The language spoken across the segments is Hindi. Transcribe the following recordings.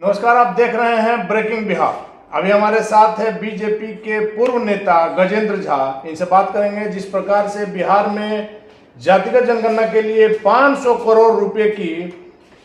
नमस्कार, आप देख रहे हैं ब्रेकिंग बिहार। अभी हमारे साथ है बीजेपी के पूर्व नेता गजेंद्र झा। इनसे बात करेंगे जिस प्रकार से बिहार में जातिगत जनगणना के लिए 500 करोड़ रुपए की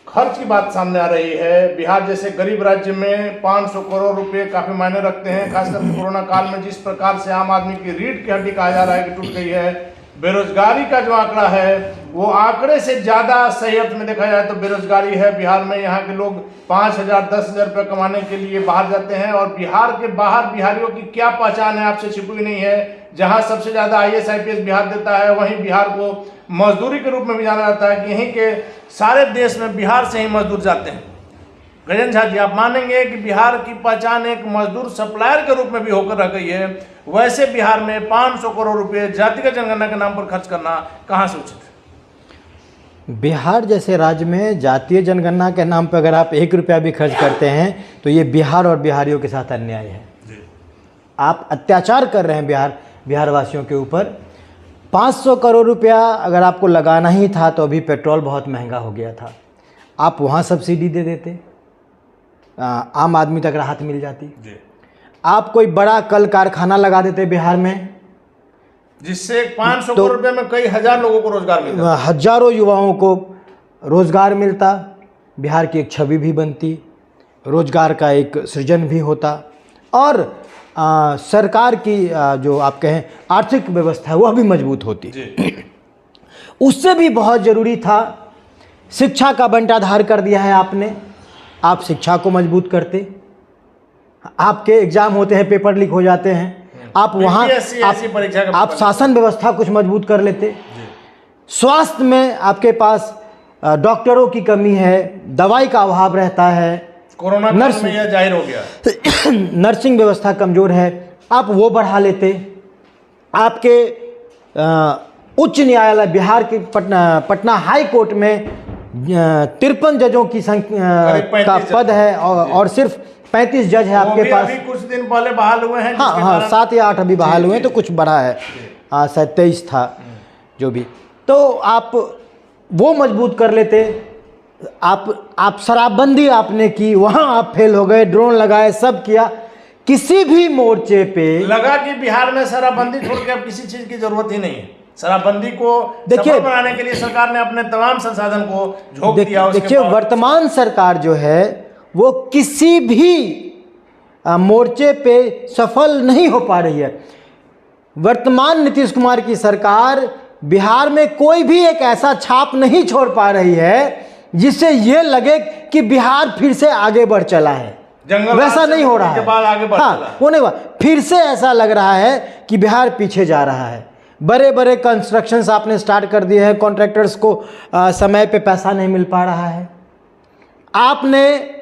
खर्च की बात सामने आ रही है। बिहार जैसे गरीब राज्य में 500 करोड़ रुपए काफी मायने रखते हैं, खासकर कोरोना काल में जिस प्रकार से आम आदमी की रीढ़ की हड्डी कहा जा रहा है कि टूट गई है। बेरोजगारी का जो आंकड़ा है वो आंकड़े से ज्यादा सही अर्थ में देखा जाए तो बेरोजगारी है बिहार में। यहाँ के लोग 5,000 10,000 रुपये कमाने के लिए बाहर जाते हैं और बिहार के बाहर बिहारियों की क्या पहचान है आपसे छिपी हुई नहीं है। जहाँ सबसे ज्यादा IAS IPS बिहार देता है वहीं बिहार को मजदूरी के रूप में भी जाना जाता है कि यहीं के सारे देश में बिहार से ही मजदूर जाते हैं। गजेंद्र झा जी, आप मानेंगे कि बिहार की पहचान एक मजदूर सप्लायर के रूप में भी होकर रह गई है, वैसे बिहार में 500 करोड़ रुपए जातिगत जनगणना के नाम पर खर्च करना कहाँ से उचित है? बिहार जैसे राज्य में जातीय जनगणना के नाम पर अगर आप 1 रुपया भी खर्च करते हैं तो ये बिहार और बिहारियों के साथ अन्याय है। आप अत्याचार कर रहे हैं बिहार वासियों के ऊपर। 500 करोड़ रुपया अगर आपको लगाना ही था तो अभी पेट्रोल बहुत महंगा हो गया था, आप वहाँ सब्सिडी दे देते, आम आदमी तक राहत मिल जाती। आप कोई बड़ा कल कारखाना लगा देते बिहार में, जिससे 500 करोड़ रुपए में कई हजार लोगों को रोजगार मिलता, हजारों युवाओं को रोजगार मिलता, बिहार की एक छवि भी बनती, रोजगार का एक सृजन भी होता और सरकार की जो आप कहें आर्थिक व्यवस्था है वह भी मजबूत होती। उससे भी बहुत ज़रूरी था, शिक्षा का बंटाधार कर दिया है आपने। आप शिक्षा को मजबूत करते, आपके एग्ज़ाम होते हैं पेपर लीक हो जाते हैं, आप वहाँ आप शासन व्यवस्था कुछ मजबूत कर लेते। स्वास्थ्य में आपके पास डॉक्टरों की कमी है, दवाई का अभाव रहता है, कोरोना में यह जाहिर हो गया। नर्सिंग व्यवस्था कमज़ोर है, आप वो बढ़ा लेते। आपके उच्च न्यायालय बिहार के पटना हाई कोर्ट में 53 जजों की संख्या का पद है और सिर्फ 35 जज है आपके पास। अभी कुछ दिन पहले बहाल हुए हैं। हाँ, 7 या 8 अभी बहाल हुए हैं, तो कुछ बढ़ा है। शायद 23 था जो भी। तो आप वो मजबूत कर लेते। आप शराबबंदी आपने की, वहाँ आप फेल हो गए, ड्रोन लगाए, सब किया। किसी भी मोर्चे पे लगा कि बिहार में शराबबंदी छोड़ के अब किसी चीज की जरूरत ही नहीं है। शराबबंदी को सफल बनाने के लिए सरकार ने अपने तमाम संसाधन को झोंक दिया। देखिए, वर्तमान सरकार जो है वो किसी भी मोर्चे पे सफल नहीं हो पा रही है। वर्तमान नीतीश कुमार की सरकार बिहार में कोई भी एक ऐसा छाप नहीं छोड़ पा रही है जिससे ये लगे कि बिहार फिर से आगे बढ़ चला है। वैसा नहीं हो रहा है। हाँ, वो नहीं हुआ। फिर से ऐसा लग रहा है कि बिहार पीछे जा रहा है। बड़े बड़े कंस्ट्रक्शंस आपने स्टार्ट कर दिए हैं, कॉन्ट्रैक्टर्स को समय पे पैसा नहीं मिल पा रहा है। आपने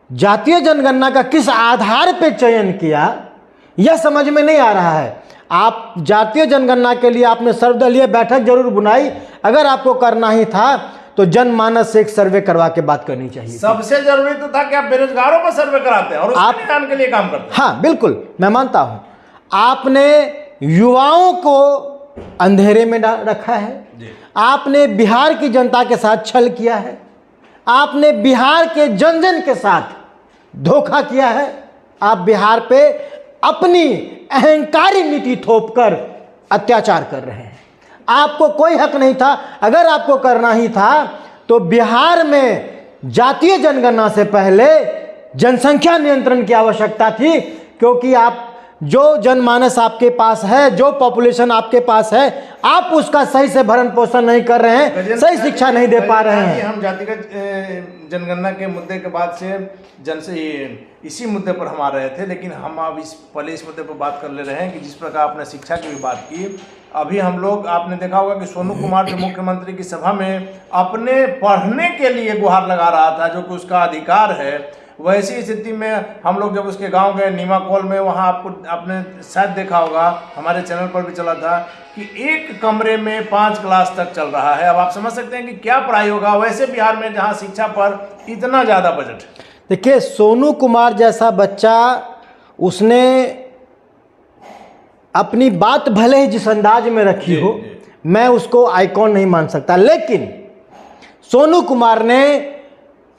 जातीय जनगणना का किस आधार पे चयन किया यह समझ में नहीं आ रहा है। आप जातीय जनगणना के लिए आपने सर्वदलीय बैठक जरूर बुलाई, अगर आपको करना ही था तो जनमानस से एक सर्वे करवा के बात करनी चाहिए। सबसे जरूरी तो था कि आप बेरोजगारों पर सर्वे कराते हैं और उसके निदान के लिए काम करते हैं। हाँ बिल्कुल, मैं मानता हूं। आपने युवाओं को अंधेरे में रखा है, आपने बिहार की जनता के साथ छल किया है, आपने बिहार के जन जन के साथ धोखा किया है। आप बिहार पे अपनी अहंकारी नीति थोपकर अत्याचार कर रहे हैं। आपको कोई हक नहीं था। अगर आपको करना ही था तो बिहार में जातीय जनगणना से पहले जनसंख्या नियंत्रण की आवश्यकता थी, क्योंकि आप जो जनमानस आपके पास है, जो पॉपुलेशन आपके पास है, आप उसका सही से भरण पोषण नहीं कर रहे हैं, सही शिक्षा नहीं दे पा रहे हैं। हम जातिगत जनगणना के मुद्दे के बाद से इसी मुद्दे पर हम आ रहे थे, लेकिन हम अब पहले इस मुद्दे पर बात कर ले रहे हैं कि जिस प्रकार आपने शिक्षा की भी बात की। अभी हम लोग, आपने देखा होगा कि सोनू कुमार जो मुख्यमंत्री की सभा में अपने पढ़ने के लिए गुहार लगा रहा था, जो कि उसका अधिकार है। वैसी स्थिति में हम लोग जब उसके गांव गए नीमाकोल में, वहां आपने शायद देखा होगा, हमारे चैनल पर भी चला था कि एक कमरे में 5 क्लास तक चल रहा है। अब आप समझ सकते हैं कि क्या पढ़ाई होगा वैसे बिहार में जहां शिक्षा पर इतना ज़्यादा बजट। देखिए, सोनू कुमार जैसा बच्चा, उसने अपनी बात भले ही जिस अंदाज में रखी हो, मैं उसको आइकॉन नहीं मान सकता। लेकिन सोनू कुमार ने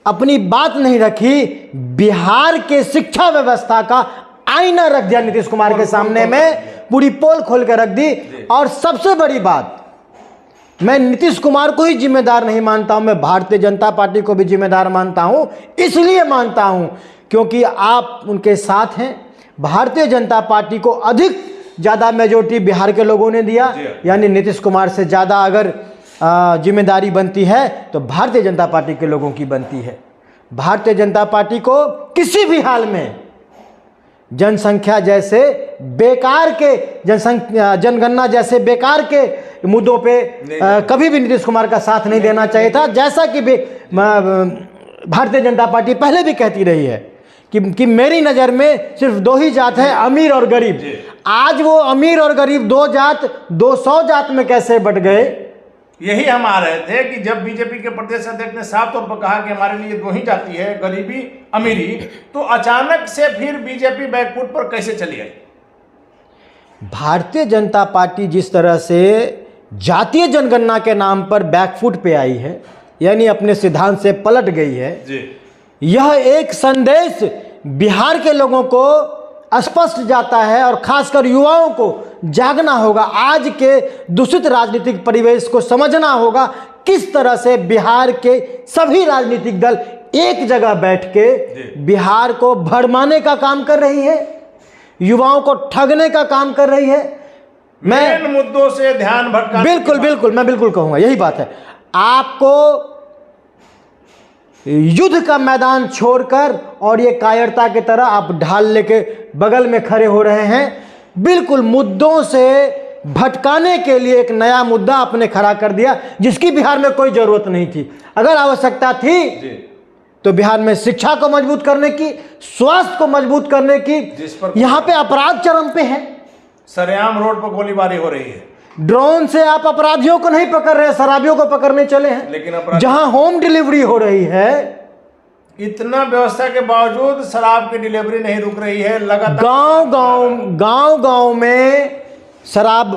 अपनी बात नहीं रखी, बिहार के शिक्षा व्यवस्था का आईना रख दिया नीतीश कुमार के सामने में, पूरी पोल खोल कर रख दी। और सबसे बड़ी बात, मैं नीतीश कुमार को ही जिम्मेदार नहीं मानता हूं, मैं भारतीय जनता पार्टी को भी जिम्मेदार मानता हूं। इसलिए मानता हूं क्योंकि आप उनके साथ हैं। भारतीय जनता पार्टी को अधिक ज़्यादा मेजोरिटी बिहार के लोगों ने दिया, यानी नीतीश कुमार से ज़्यादा अगर जिम्मेदारी बनती है तो भारतीय जनता पार्टी के लोगों की बनती है। भारतीय जनता पार्टी को किसी भी हाल में जनसंख्या जैसे बेकार के जनगणना जैसे बेकार के मुद्दों पे कभी भी नीतीश कुमार का साथ नहीं देना चाहिए था। जैसा कि भारतीय जनता पार्टी पहले भी कहती रही है कि मेरी नज़र में सिर्फ दो ही जात है, अमीर और गरीब। आज वो अमीर और गरीब दो जात 200 जात में कैसे बट गए? यही हम आ रहे थे कि जब बीजेपी के प्रदेश अध्यक्ष ने साफ तौर पर कहा कि हमारे लिए दो ही जाति है, गरीबी अमीरी, तो अचानक से फिर बीजेपी बैकफुट पर कैसे चली आई? भारतीय जनता पार्टी जिस तरह से जातीय जनगणना के नाम पर बैकफुट पे आई है, यानी अपने सिद्धांत से पलट गई है जी। यह एक संदेश बिहार के लोगों को स्पष्ट जाता है और खासकर युवाओं को जागना होगा। आज के दूषित राजनीतिक परिवेश को समझना होगा, किस तरह से बिहार के सभी राजनीतिक दल एक जगह बैठ के बिहार को भरमाने का काम कर रही है, युवाओं को ठगने का काम कर रही है। मैं मुद्दों से ध्यान भटकाने, बिल्कुल मैं बिल्कुल कहूँगा, यही बात है। आपको युद्ध का मैदान छोड़कर और ये कायरता की तरह आप ढाल लेके बगल में खड़े हो रहे हैं। बिल्कुल मुद्दों से भटकाने के लिए एक नया मुद्दा आपने खड़ा कर दिया, जिसकी बिहार में कोई जरूरत नहीं थी। अगर आवश्यकता थी तो बिहार में शिक्षा को मजबूत करने की, स्वास्थ्य को मजबूत करने की, यहाँ पे अपराध चरम पे है। सरेआम रोड पर गोलीबारी हो रही है, ड्रोन से आप अपराधियों को नहीं पकड़ रहे, शराबियों को पकड़ने चले हैं। लेकिन जहां होम डिलीवरी हो रही है, इतना व्यवस्था के बावजूद शराब की डिलीवरी नहीं रुक रही है। लगातार गांव में शराब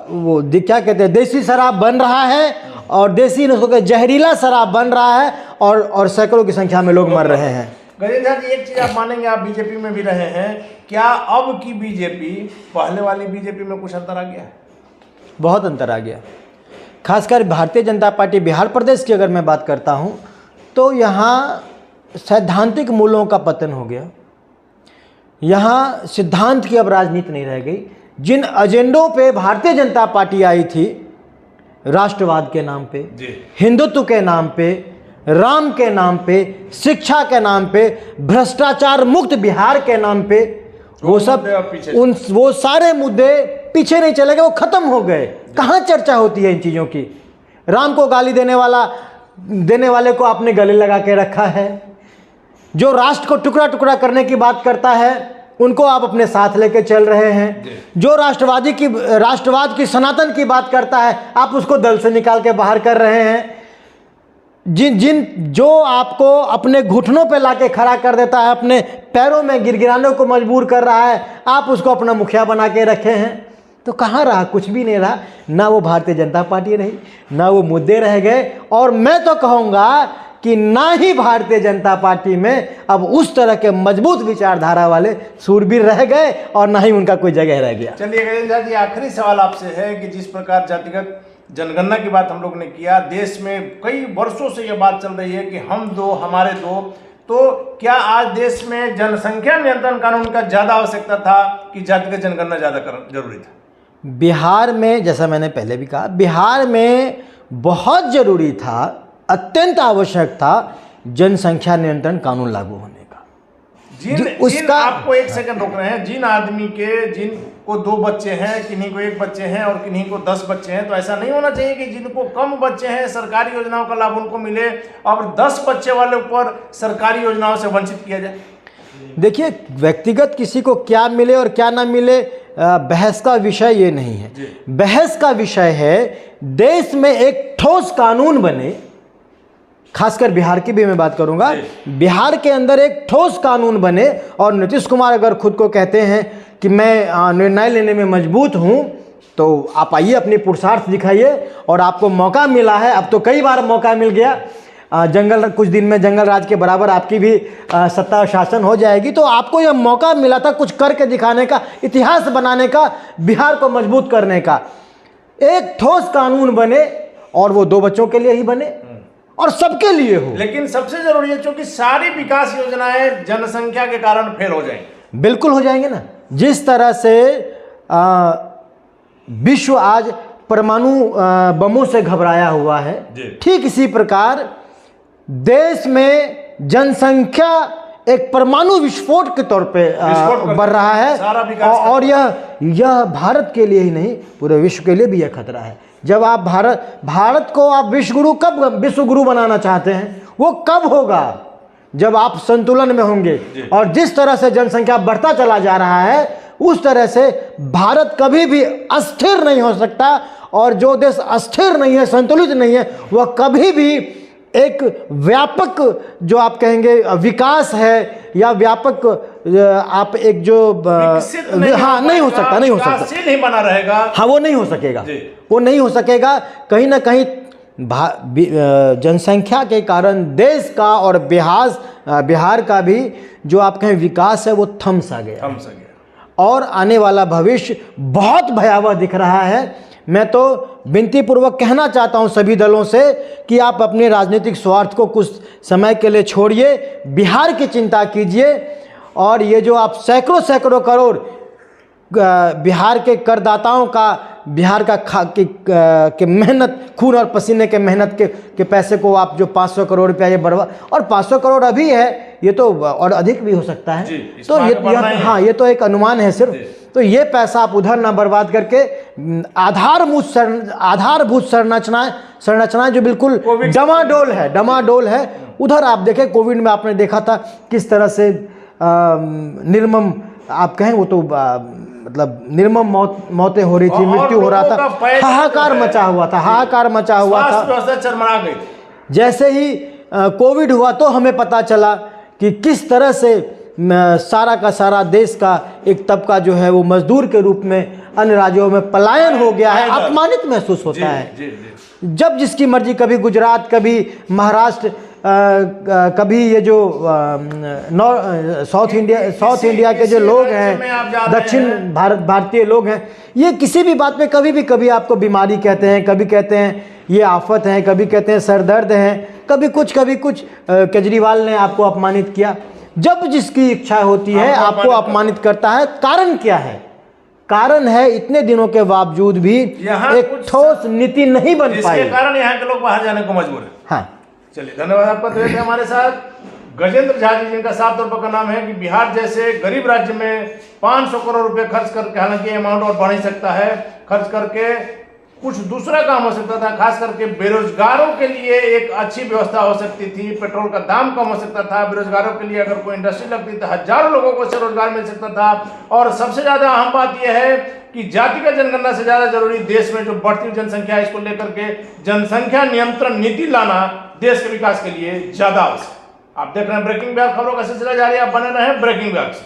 वो क्या कहते हैं, देसी शराब बन रहा है और देसी नस्लों का जहरीला शराब बन रहा है और सैकड़ों की संख्या में लोग मर रहे हैं। गजेंद्र जी, एक चीज आप मानेंगे, आप बीजेपी में भी रहे हैं, क्या अब की बीजेपी पहले वाली बीजेपी में कुछ अंतर आ गया है? बहुत अंतर आ गया। खासकर भारतीय जनता पार्टी बिहार प्रदेश की अगर मैं बात करता हूं तो यहाँ सैद्धांतिक मूल्यों का पतन हो गया। यहाँ सिद्धांत की अब राजनीति नहीं रह गई। जिन एजेंडों पे भारतीय जनता पार्टी आई थी, राष्ट्रवाद के नाम पे, हिंदुत्व के नाम पे, राम के नाम पे, शिक्षा के नाम पे, भ्रष्टाचार मुक्त बिहार के नाम पे, वो सारे मुद्दे पीछे नहीं चले गए, वो खत्म हो गए। कहाँ चर्चा होती है इन चीज़ों की? राम को गाली देने वाले को आपने गले लगा के रखा है। जो राष्ट्र को टुकड़ा टुकड़ा करने की बात करता है उनको आप अपने साथ लेके चल रहे हैं। जो राष्ट्रवाद की सनातन की बात करता है आप उसको दल से निकाल के बाहर कर रहे हैं। जो आपको अपने घुटनों पे लाके खड़ा कर देता है, अपने पैरों में गिड़गिड़ाने को मजबूर कर रहा है, आप उसको अपना मुखिया बना के रखे हैं। तो कहाँ रहा? कुछ भी नहीं रहा। ना वो भारतीय जनता पार्टी रही, ना वो मुद्दे रह गए। और मैं तो कहूँगा कि ना ही भारतीय जनता पार्टी में अब उस तरह के मजबूत विचारधारा वाले सूरबीर रह गए और ना ही उनका कोई जगह रह गया। चलिए गजेंद्र जी, आखिरी सवाल आपसे है कि जिस प्रकार जातिगत जनगणना की बात हम लोग ने किया, देश में कई वर्षों से ये बात चल रही है कि हम दो हमारे दो, तो क्या आज देश में जनसंख्या नियंत्रण कानून का ज़्यादा आवश्यकता था कि जातिगत जनगणना ज़्यादा जरूरी था? बिहार में, जैसा मैंने पहले भी कहा, बिहार में बहुत ज़रूरी था, अत्यंत आवश्यक था जनसंख्या नियंत्रण कानून लागू होने का। जिन आपको एक सेकंड रोक रहे हैं, जिन आदमी के जिनको 2 बच्चे हैं, किन्हीं को 1 बच्चे हैं और किन्हीं को 10 बच्चे हैं, तो ऐसा नहीं होना चाहिए कि जिनको कम बच्चे हैं सरकारी योजनाओं का लाभ उनको मिले और 10 बच्चे वाले ऊपर सरकारी योजनाओं से वंचित किया जाए? देखिए, व्यक्तिगत किसी को क्या मिले और क्या ना मिले बहस का विषय ये नहीं है। बहस का विषय है देश में एक ठोस कानून बने। खासकर बिहार की भी मैं बात करूंगा, बिहार के अंदर एक ठोस कानून बने। और नीतीश कुमार अगर खुद को कहते हैं कि मैं निर्णय लेने में मजबूत हूं, तो आप आइए, अपनी पुरुषार्थ दिखाइए, और आपको मौका मिला है, अब तो कई बार मौका मिल गया। जंगल कुछ दिन में जंगल राज के बराबर आपकी भी सत्ता और शासन हो जाएगी, तो आपको यह मौका मिला था कुछ करके दिखाने का, इतिहास बनाने का, बिहार को मजबूत करने का। एक ठोस कानून बने, और वो 2 बच्चों के लिए ही बने और सबके लिए हो। लेकिन सबसे जरूरी है, क्योंकि सारी विकास योजनाएं जनसंख्या के कारण फेल हो जाएंगी। बिल्कुल हो जाएंगे ना। जिस तरह से विश्व आज परमाणु बमों से घबराया हुआ है, ठीक इसी प्रकार देश में जनसंख्या एक परमाणु विस्फोट के तौर पे बढ़ रहा है, और यह भारत के लिए ही नहीं, पूरे विश्व के लिए भी यह खतरा है। जब आप भारत को आप विश्व गुरु बनाना चाहते हैं, वो कब होगा? जब आप संतुलन में होंगे। और जिस तरह से जनसंख्या बढ़ता चला जा रहा है, उस तरह से भारत कभी भी अस्थिर नहीं हो सकता, और जो देश अस्थिर नहीं है, संतुलित नहीं है, वह कभी भी एक व्यापक, जो आप कहेंगे विकास है, या व्यापक आप एक जो नहीं हो सकता, नहीं बना रहेगा। हाँ, वो नहीं हो सकेगा, वो नहीं हो सकेगा। कहीं ना कहीं जनसंख्या के कारण देश का और बिहार का भी जो आप कहें विकास है, वो थम सा गया, और आने वाला भविष्य बहुत भयावह दिख रहा है। मैं तो विनती पूर्वक कहना चाहता हूं सभी दलों से कि आप अपने राजनीतिक स्वार्थ को कुछ समय के लिए छोड़िए, बिहार की चिंता कीजिए, और ये जो आप सैकड़ों करोड़ बिहार के करदाताओं का, बिहार के मेहनत, खून और पसीने के मेहनत के पैसे को आप जो 500 करोड़ रुपया ये बर्बाद, और 500 करोड़ अभी है, ये तो और अधिक भी हो सकता है, तो ये तो एक अनुमान है सिर्फ। तो ये पैसा आप उधर ना बर्बाद करके आधारभूत संरचनाएं जो बिल्कुल डमाडोल है, उधर आप देखें। कोविड में आपने देखा था किस तरह से निर्मम, आप कहें वो तो मतलब निर्मम मौतें हो रही थी, मृत्यु हो रहा था, हाहाकार मचा हुआ था, चरमरा गई। जैसे ही कोविड हुआ तो हमें पता चला कि किस तरह से सारा का सारा देश का एक तबका जो है वो मजदूर के रूप में अन्य राज्यों में पलायन हो गया है, अपमानित महसूस होता है। जब जिसकी मर्जी, कभी गुजरात, कभी महाराष्ट्र, कभी ये जो साउथ इंडिया के जो लोग हैं, दक्षिण भारतीय लोग हैं, ये किसी भी बात पे कभी आपको बीमारी कहते हैं, कभी कहते हैं ये आफत है, कभी कहते हैं सरदर्द है, कभी कुछ। केजरीवाल ने आपको अपमानित किया। जब जिसकी इच्छा होती है आपको अपमानित करता है। कारण क्या है? कारण है इतने दिनों के बावजूद भी एक ठोस नीति नहीं बन पाई, जिसके कारण यहाँ के लोग बाहर जाने को मजबूर है। हाँ, चलिए, धन्यवाद आपका। तो हमारे साथ गजेंद्र झा जी, जिनका साफ तौर पर का नाम है कि बिहार जैसे गरीब राज्य में 500 करोड़ रुपए खर्च करके, हालांकि अमाउंट और बढ़ ही सकता है, खर्च करके कुछ दूसरा काम हो सकता था। खास करके बेरोजगारों के लिए एक अच्छी व्यवस्था हो सकती थी, पेट्रोल का दाम कम हो सकता था, बेरोजगारों के लिए अगर कोई इंडस्ट्री लगती तो हजारों लोगों को से रोजगार मिल सकता था। और सबसे ज्यादा अहम बात यह है कि जातिगत जनगणना से ज्यादा जरूरी देश में जो बढ़ती हुई जनसंख्या है, इसको लेकर के जनसंख्या नियंत्रण नीति लाना देश के विकास के लिए ज्यादा आवश्यक। आप देख रहे हैं ब्रेकिंग बिहार, खबरों का सिलसिला जारी है, आप बने रहे ब्रेकिंग बिहार से।